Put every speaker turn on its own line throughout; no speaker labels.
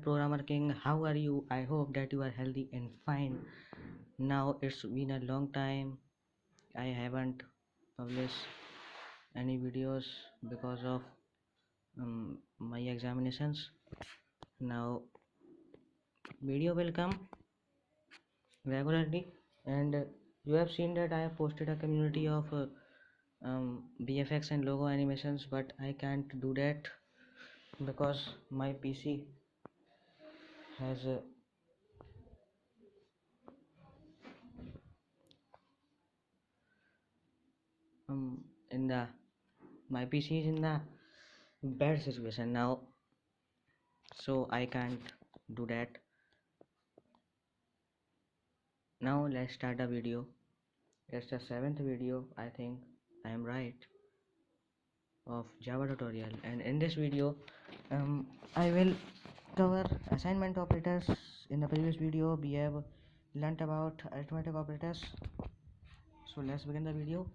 Programmer King. How are you? I hope that you are healthy and fine. Now it's been a long time. I haven't published any videos because of my examinations. Now video will come regularly, and you have seen that I have posted a community of VFX and logo animations, but I can't do that because my PC has in the my PC is in the bad situation now, so I can't do that. Now let's start the video. It's the 7th video, I think I am right, of Java tutorial, and in this video I will cover assignment operators. In the previous video we have learnt about arithmetic operators, so let's begin the video.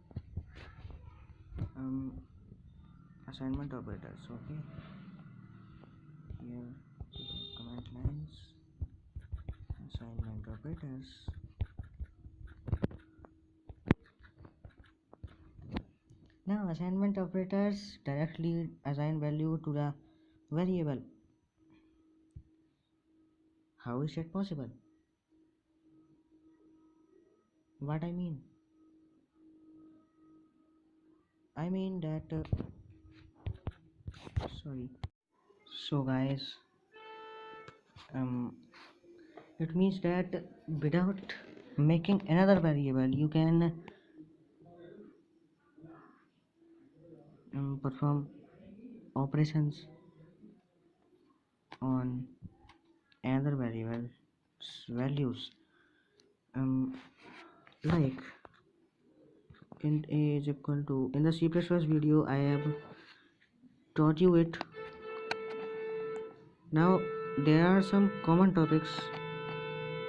Assignment operators. Okay, here comment lines, assignment operators. Now assignment operators directly assign value to the variable. How is it possible? What I mean that sorry. So guys, it means that without making another variable you can perform operations on another variable values, like int a is equal to, in the C++ video I have taught you it. Now there are some common topics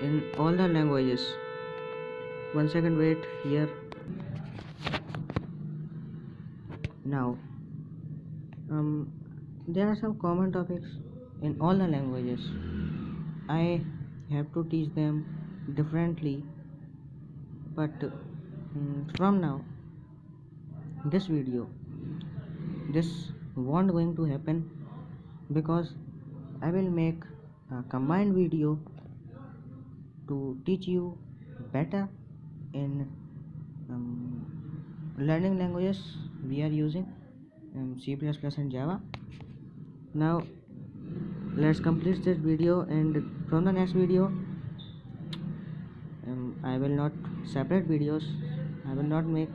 in all the languages. One second, wait here. Now there are some common topics in all the languages. I have to teach them differently, but from now this video, this won't going to happen, because I will make a combined video to teach you better in learning languages we are using, C++ and Java. Now let's complete this video, and from the next video I will not separate videos. I will not make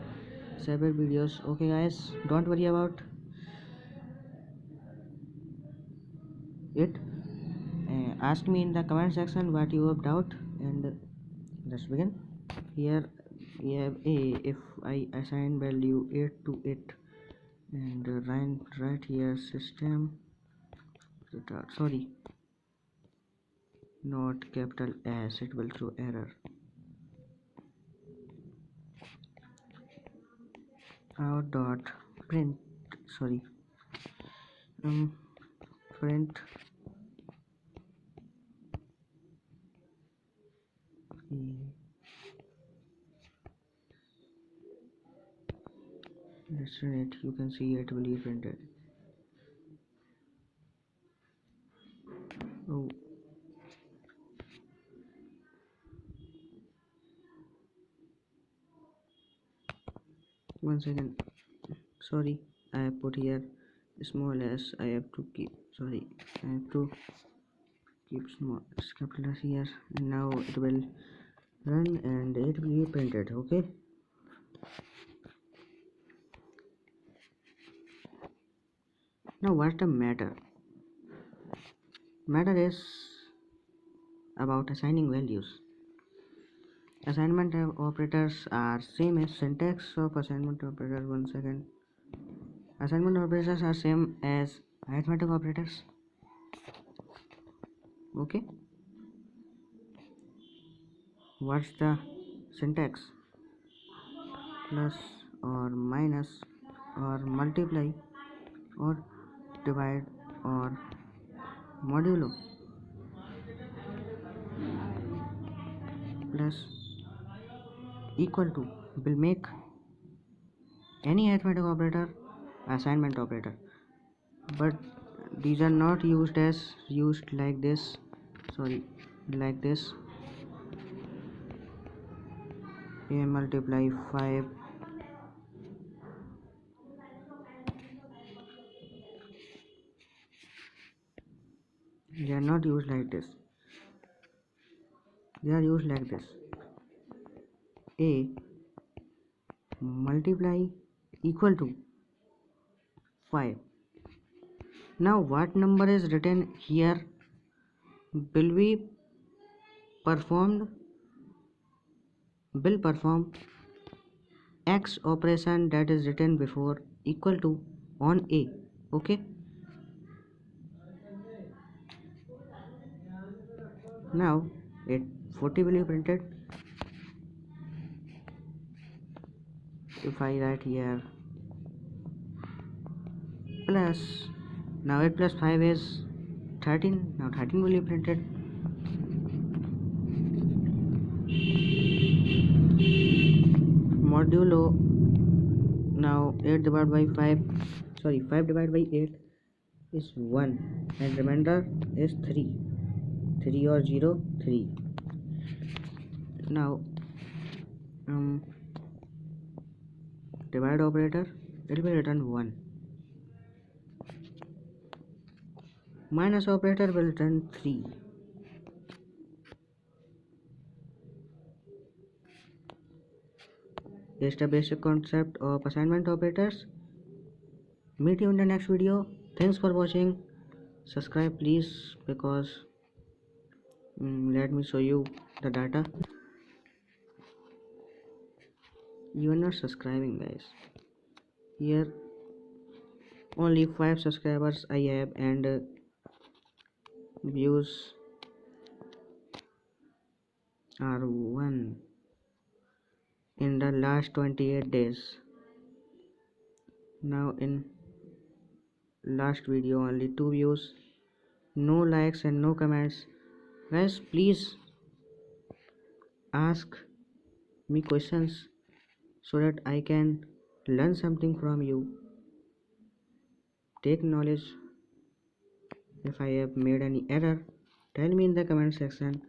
separate videos. Okay guys, don't worry about it. Ask me in the comment section what you have doubt, and let's begin. Here we have a, if I assign value 8 to it, and right here system sorry, not capital S, it will throw error. Out dot print, sorry, print let's run it. You can see it will be printed. Oh, one second, sorry, I have put here small s. I have to keep, sorry, I have to keep small capital S here, and now it will run and it will be printed. Okay, now what's the matter is about assigning values. Assignment operators are same as syntax of assignment operator. One second, assignment operators are same as arithmetic operators. Okay, what's the syntax? Plus or minus or multiply or divide or modulo. plus equal to will make any arithmetic operator assignment operator, but these are not used like this. Sorry, like this. A multiply 5 they are not used like this. They are used like this. A multiply equal to 5. Now what number is written here will be performed will perform x operation that is written before equal to on A. Okay, now it 40 will be printed. If I write here plus, now 8 plus 5 is 13. Now 13 will be printed. Modulo, now 8 divided by 5, sorry, 5 divided by 8 is 1 and remainder is 3 or 0, 3. Now divide operator, it will return 1. Minus operator will return 3. This is the basic concept of assignment operators. Meet you in the next video. Thanks for watching. Subscribe please, because let me show you the data. You are not subscribing, guys. Here only 5 subscribers I have, and views are 1 in the last 28 days. Now in last video only 2 views, no likes and no comments. Guys, please ask me questions so that I can learn something from you. Take knowledge. If I have made any error, tell me in the comment section.